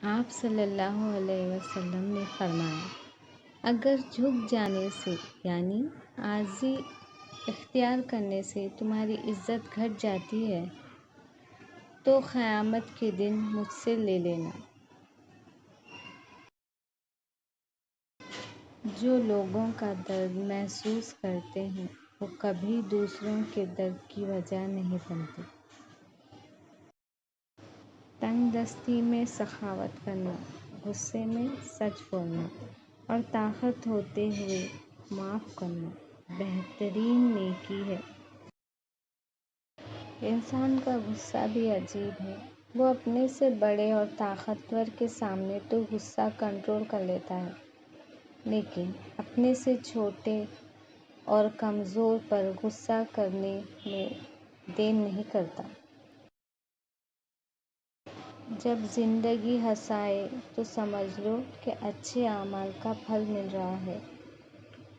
آپ صلی اللہ علیہ وسلم نے فرمایا، اگر جھک جانے سے یعنی عاجزی اختیار کرنے سے تمہاری عزت گھٹ جاتی ہے تو قیامت کے دن مجھ سے لے لینا۔ جو لوگوں کا درد محسوس کرتے ہیں وہ کبھی دوسروں کے درد کی وجہ نہیں بنتے۔ تنگ دستی میں سخاوت کرنا، غصے میں سچ بولنا اور طاقت ہوتے ہوئے معاف کرنا بہترین نیکی ہے۔ انسان کا غصہ بھی عجیب ہے، وہ اپنے سے بڑے اور طاقتور کے سامنے تو غصہ کنٹرول کر لیتا ہے، لیکن اپنے سے چھوٹے اور کمزور پر غصہ کرنے میں دیر نہیں کرتا۔ جب زندگی ہنسائے تو سمجھ لو کہ اچھے اعمال کا پھل مل رہا ہے،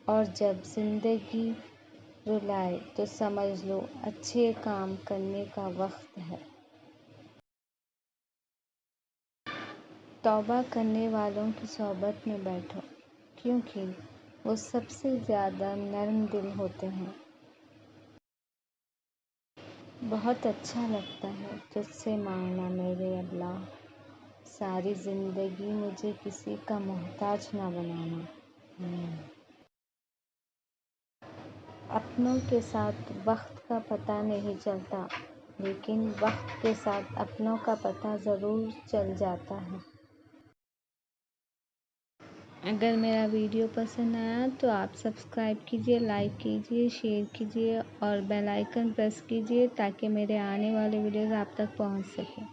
اور جب زندگی رلائے تو سمجھ لو اچھے کام کرنے کا وقت ہے۔ توبہ کرنے والوں کی صحبت میں بیٹھو، کیونکہ وہ سب سے زیادہ نرم دل ہوتے ہیں۔ بہت اچھا لگتا ہے تجھ سے مانگنا میرے اللہ، ساری زندگی مجھے کسی کا محتاج نہ بنانا۔ اپنوں کے ساتھ وقت کا پتہ نہیں چلتا، لیکن وقت کے ساتھ اپنوں کا پتہ ضرور چل جاتا ہے۔ اگر میرا ویڈیو پسند آیا تو آپ سبسکرائب کیجیے، لائک کیجیے، شیئر کیجیے اور بیل آئیکن پریس کیجیے تاکہ میرے آنے والے ویڈیوز آپ تک پہنچ سکیں۔